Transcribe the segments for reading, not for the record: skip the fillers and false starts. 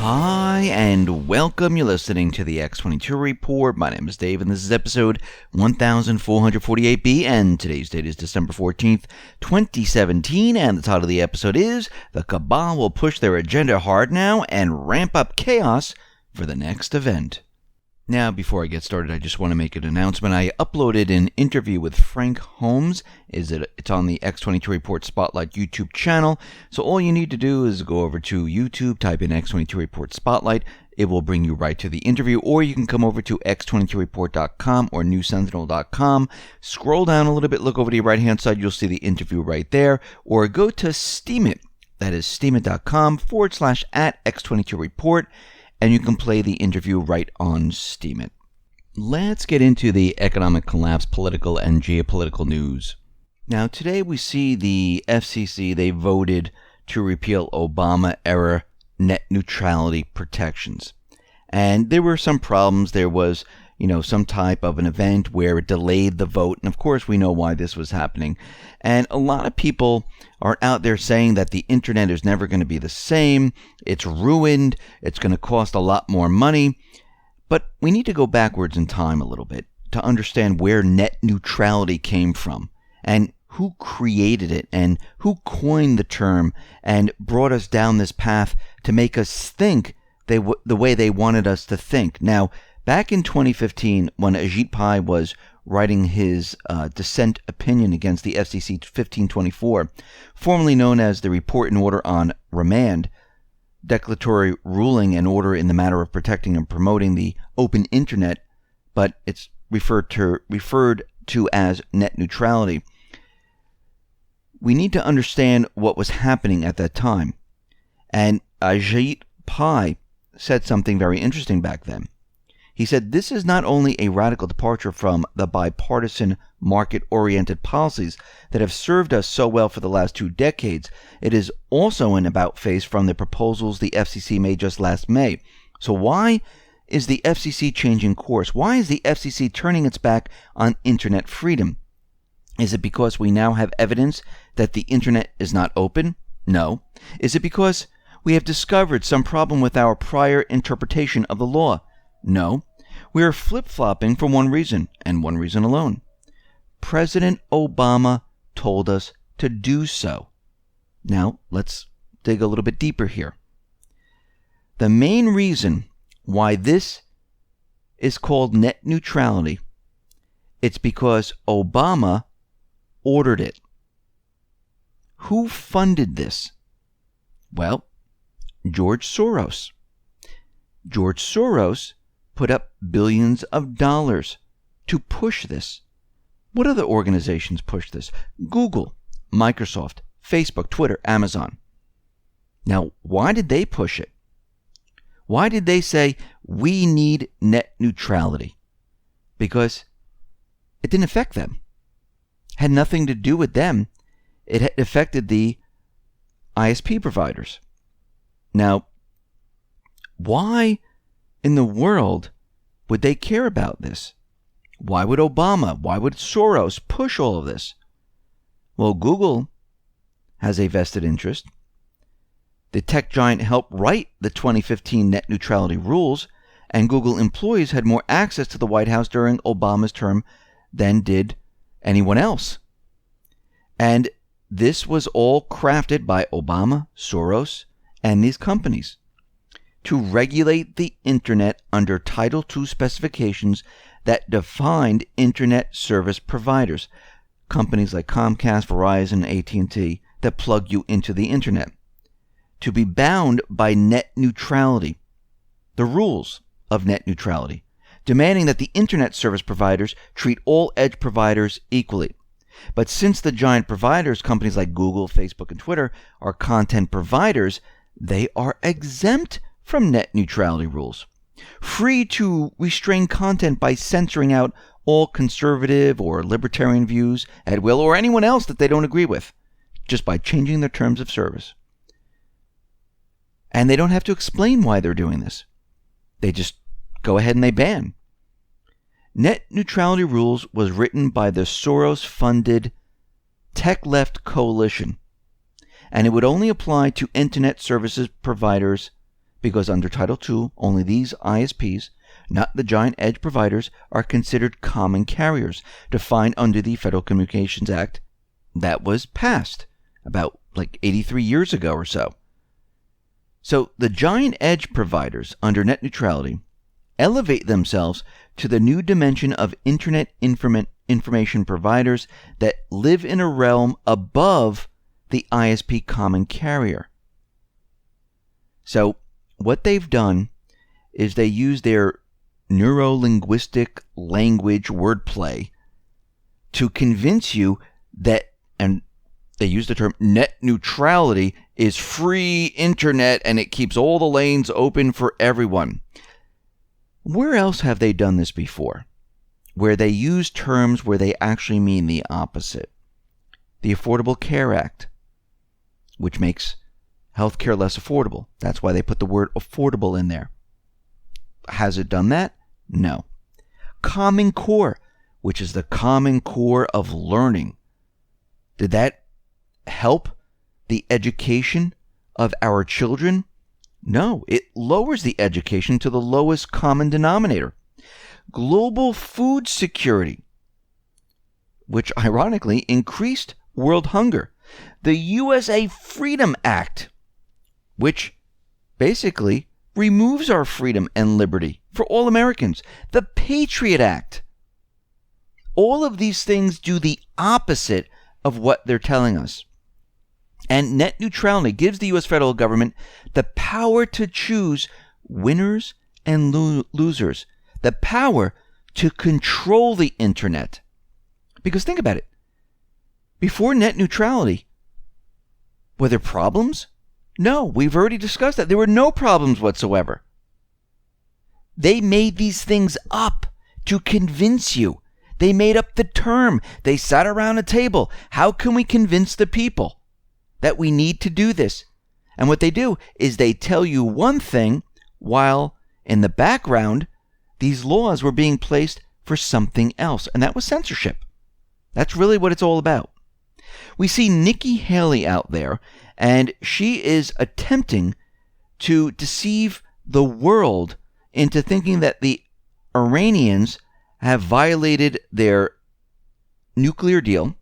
Hi, and welcome. You're listening to the X22 Report. My name is Dave, and this is episode 1448B, and today's date is December 14th, 2017, and the title of the episode is, The Cabal Will Push Their Agenda Hard Now and Ramp Up Chaos for the Next Event. Now, before I get started, I just want to make an announcement. I uploaded an interview with Frank Holmes. It's on the X22 Report Spotlight YouTube channel. So all you need to do is go over to YouTube, type in X22 Report Spotlight. It will bring you right to the interview, or you can come over to x22report.com or newsentinel.com. Scroll down a little bit, look over to your right-hand side. You'll see the interview right there. Or go to Steemit. That is steemit.com/@X22Report. And you can play the interview right on Steemit. Let's get into the economic collapse, political and geopolitical news. Now, today we see the FCC, they voted to repeal Obama-era net neutrality protections. And there were some problems. There was, some type of an event where it delayed the vote. And of course, we know why this was happening. And a lot of people are out there saying that the internet is never going to be the same. It's ruined. It's going to cost a lot more money. But we need to go backwards in time a little bit to understand where net neutrality came from and who created it and who coined the term and brought us down this path to make us think the way they wanted us to think. Now, back in 2015, when Ajit Pai was writing his dissent opinion against the FCC 1524, formerly known as the Report and Order on Remand, declaratory ruling and order in the matter of protecting and promoting the open internet, but it's referred to as net neutrality. We need to understand what was happening at that time. And Ajit Pai said something very interesting back then. He said, this is not only a radical departure from the bipartisan, market-oriented policies that have served us so well for the last 2 decades, it is also an about-face from the proposals the FCC made just last May. So why is the FCC changing course? Why is the FCC turning its back on internet freedom? Is it because we now have evidence that the internet is not open? No. Is it because we have discovered some problem with our prior interpretation of the law? No. We are flip-flopping for one reason, and one reason alone. President Obama told us to do so. Now, let's dig a little bit deeper here. The main reason why this is called net neutrality, it's because Obama ordered it. Who funded this? Well, George Soros. George Soros put up billions of dollars to push this. What other organizations push this? Google, Microsoft, Facebook, Twitter, Amazon. Now, why did they push it? Why did they say, we need net neutrality? Because it didn't affect them. It had nothing to do with them. It had affected the ISP providers. Now, why in the world would they care about this? Why would Obama, why would Soros push all of this? Well, Google has a vested interest. The tech giant helped write the 2015 net neutrality rules, and Google employees had more access to the White House during Obama's term than did anyone else. And this was all crafted by Obama, Soros, and these companies to regulate the internet under Title II specifications that defined internet service providers, companies like Comcast, Verizon, AT&T, that plug you into the internet, to be bound by net neutrality, the rules of net neutrality, demanding that the internet service providers treat all edge providers equally. But since the giant providers, companies like Google, Facebook, and Twitter, are content providers, they are exempt from net neutrality rules, free to restrain content by censoring out all conservative or libertarian views at will, or anyone else that they don't agree with, just by changing their terms of service. And they don't have to explain why they're doing this. They just go ahead and they ban. Net neutrality rules was written by the Soros-funded Tech Left Coalition, and it would only apply to internet services providers because under Title II, only these ISPs, not the giant edge providers, are considered common carriers, defined under the Federal Communications Act that was passed about 83 years ago or so. So the giant edge providers under net neutrality elevate themselves to the new dimension of Internet information providers that live in a realm above the ISP common carrier. So what they've done is they use their neuro-linguistic language wordplay to convince you that, and they use the term net neutrality, is free internet and it keeps all the lanes open for everyone. Where else have they done this before? Where they use terms where they actually mean the opposite. The Affordable Care Act, which makes healthcare less affordable. That's why they put the word affordable in there. Has it done that? No. Common Core, which is the common core of learning. Did that help the education of our children? No, it lowers the education to the lowest common denominator. Global food security, which ironically increased world hunger. The USA Freedom Act, which basically removes our freedom and liberty for all Americans. The Patriot Act. All of these things do the opposite of what they're telling us. And net neutrality gives the U.S. federal government the power to choose winners and losers, the power to control the internet. Because think about it. Before net neutrality, were there problems? No, we've already discussed that. There were no problems whatsoever. They made these things up to convince you. They made up the term. They sat around a table. How can we convince the people that we need to do this? And what they do is they tell you one thing while in the background, these laws were being placed for something else. And that was censorship. That's really what it's all about. We see Nikki Haley out there, and she is attempting to deceive the world into thinking that the Iranians have violated their nuclear deal,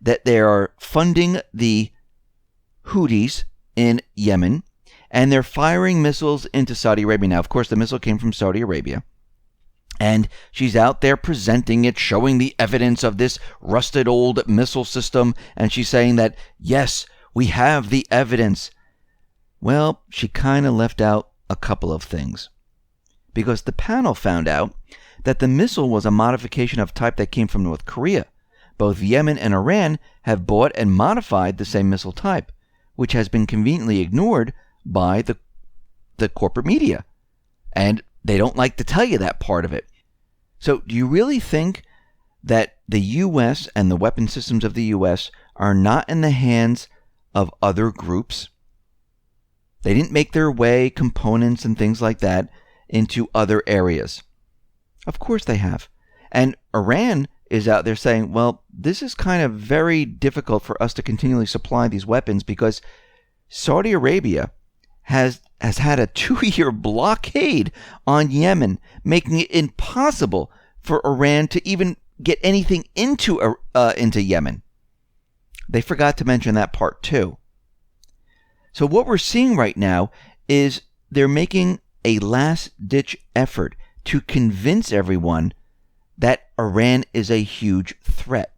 that they are funding the Houthis in Yemen, and they're firing missiles into Saudi Arabia. Now, of course, the missile came from Saudi Arabia, and she's out there presenting it, showing the evidence of this rusted old missile system, and she's saying that, yes, we have the evidence. Well, she kind of left out a couple of things, because the panel found out that the missile was a modification of type that came from North Korea. Both Yemen and Iran have bought and modified the same missile type, which has been conveniently ignored by the corporate media. And they don't like to tell you that part of it. So do you really think that the U.S. and the weapon systems of the U.S. are not in the hands of other groups? They didn't make their way, components and things like that, into other areas. Of course they have. And Iran is out there saying, well, this is kind of very difficult for us to continually supply these weapons because Saudi Arabia has had a 2-year blockade on Yemen, making it impossible for Iran to even get anything into Yemen. They forgot to mention that part too. So what we're seeing right now is they're making a last-ditch effort to convince everyone that Iran is a huge threat.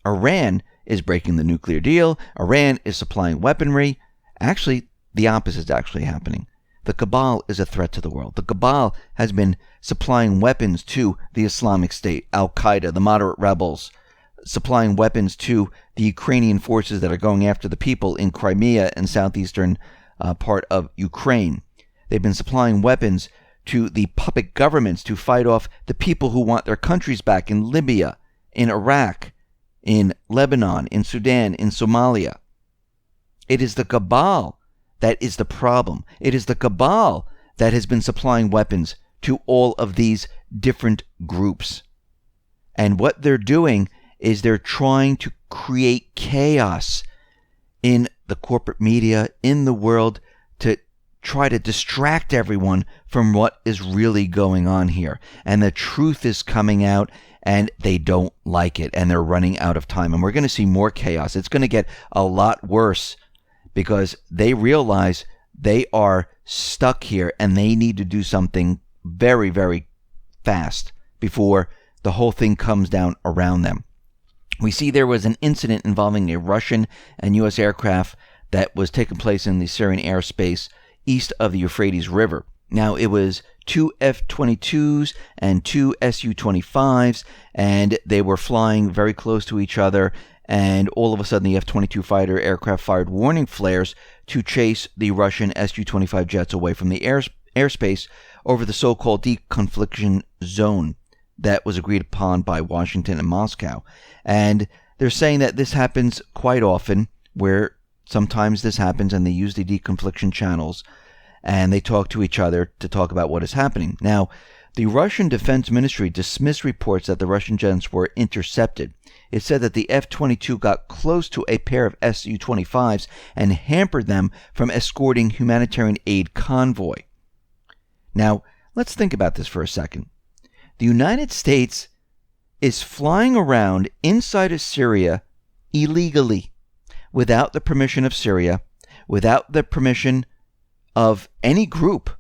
Iran is breaking the nuclear deal. Iran is supplying weaponry. Actually, the opposite is actually happening. The Cabal is a threat to the world. The Cabal has been supplying weapons to the Islamic State, Al-Qaeda, the moderate rebels, supplying weapons to the Ukrainian forces that are going after the people in Crimea and southeastern part of Ukraine. They've been supplying weapons to the puppet governments to fight off the people who want their countries back in Libya, in Iraq, in Lebanon, in Sudan, in Somalia. It is the Cabal that is the problem. It is the Cabal that has been supplying weapons to all of these different groups. And what they're doing is they're trying to create chaos in the corporate media, in the world, to try to distract everyone from what is really going on here. And the truth is coming out, and they don't like it, and they're running out of time. And we're going to see more chaos. It's going to get a lot worse because they realize they are stuck here and they need to do something very, very fast before the whole thing comes down around them. We see there was an incident involving a Russian and U.S. aircraft that was taking place in the Syrian airspace east of the Euphrates River. Now, it was 2 F-22s and 2 Su-25s, and they were flying very close to each other, and all of a sudden the F-22 fighter aircraft fired warning flares to chase the Russian Su-25 jets away from the airspace over the so-called deconfliction zone that was agreed upon by Washington and Moscow. And they're saying that this happens quite often, where sometimes this happens and they use the deconfliction channels and they talk to each other to talk about what is happening. Now, the Russian Defense Ministry dismissed reports that the Russian jets were intercepted. It said that the F-22 got close to a pair of Su-25s and hampered them from escorting humanitarian aid convoy. Now, let's think about this for a second. The United States is flying around inside of Syria illegally, without the permission of Syria, without the permission of any group.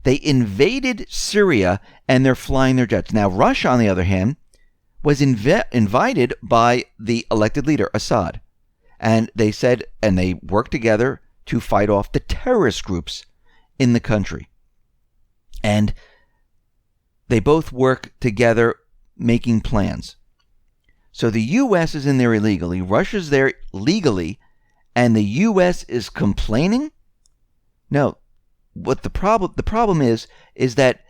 They invaded Syria and they're flying their jets. Now, Russia, on the other hand, was invited by the elected leader, Assad. And they said, and they worked together to fight off the terrorist groups in the country. And they both work together making plans. So the U.S. is in there illegally, Russia's there legally, and the U.S. is complaining? No. What the problem is that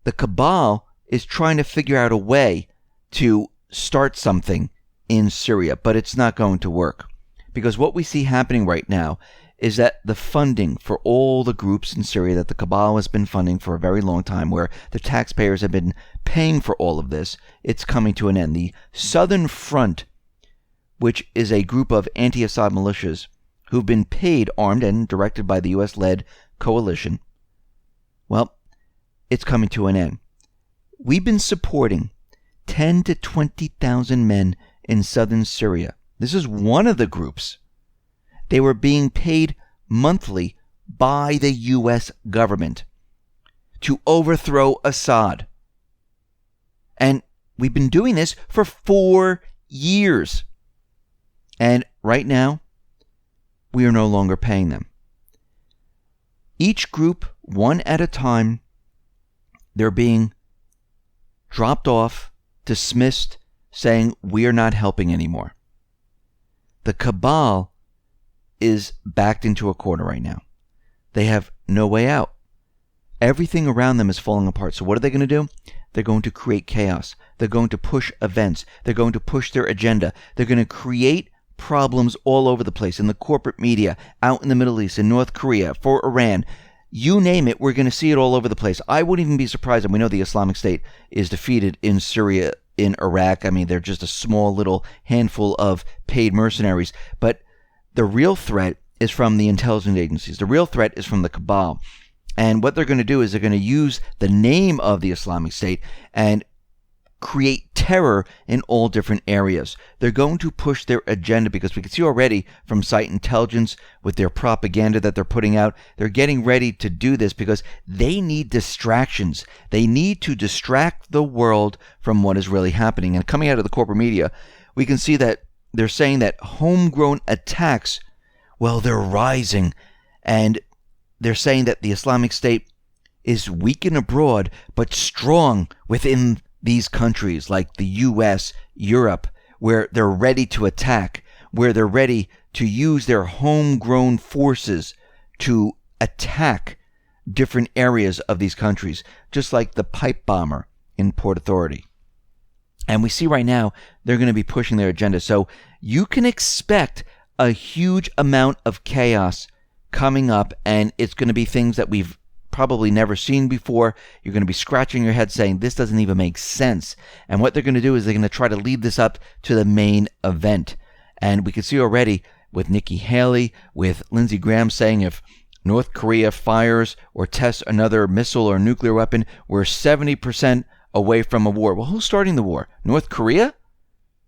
the Cabal is trying to figure out a way to start something in Syria, but it's not going to work. Because what we see happening right now is that the funding for all the groups in Syria that the Cabal has been funding for a very long time, where the taxpayers have been paying for all of this, it's coming to an end. The Southern Front, which is a group of anti-Assad militias who've been paid, armed, and directed by the U.S.-led coalition, well, it's coming to an end. We've been supporting 10 to 20,000 men in southern Syria. This is one of the groups. They were being paid monthly by the U.S. government to overthrow Assad. And we've been doing this for 4 years. And right now, we are no longer paying them. Each group, one at a time, they're being dropped off, dismissed, saying, we are not helping anymore. The Cabal is backed into a corner right now. They have no way out. Everything around them is falling apart. So what are they going to do? They're going to create chaos. They're going to push events. They're going to push their agenda. They're going to create problems all over the place, in the corporate media, out in the Middle East, in North Korea, for Iran. You name it, we're going to see it all over the place. I wouldn't even be surprised, and we know the Islamic State is defeated in Syria, in Iraq. I mean, they're just a small little handful of paid mercenaries. But the real threat is from the intelligence agencies. The real threat is from the Cabal. And what they're going to do is they're going to use the name of the Islamic State and create terror in all different areas. They're going to push their agenda, because we can see already from Site Intelligence with their propaganda that they're putting out, they're getting ready to do this because they need distractions. They need to distract the world from what is really happening. And coming out of the corporate media, we can see that they're saying that homegrown attacks, well, they're rising. And they're saying that the Islamic State is weakened abroad, but strong within these countries like the U.S., Europe, where they're ready to attack, where they're ready to use their homegrown forces to attack different areas of these countries, just like the pipe bomber in Port Authority. And we see right now they're going to be pushing their agenda. So you can expect a huge amount of chaos coming up, and it's going to be things that we've probably never seen before. You're going to be scratching your head saying, this doesn't even make sense. And what they're going to do is they're going to try to lead this up to the main event. And we can see already with Nikki Haley, with Lindsey Graham saying, if North Korea fires or tests another missile or nuclear weapon, we're 70% away from a war. Well, who's starting the war? North Korea?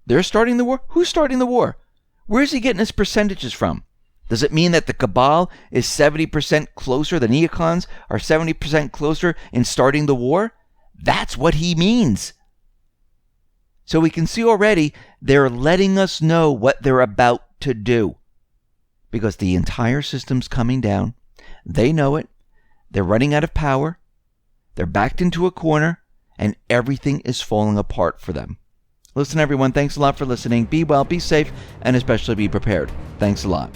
They're starting the war? Who's starting the war? Where's he getting his percentages from? Does it mean that the Cabal is 70% closer, the neocons are 70% closer in starting the war? That's what he means. So we can see already they're letting us know what they're about to do. Because the entire system's coming down. They know it. They're running out of power. They're backed into a corner. And everything is falling apart for them. Listen, everyone, thanks a lot for listening. Be well, be safe, and especially be prepared. Thanks a lot.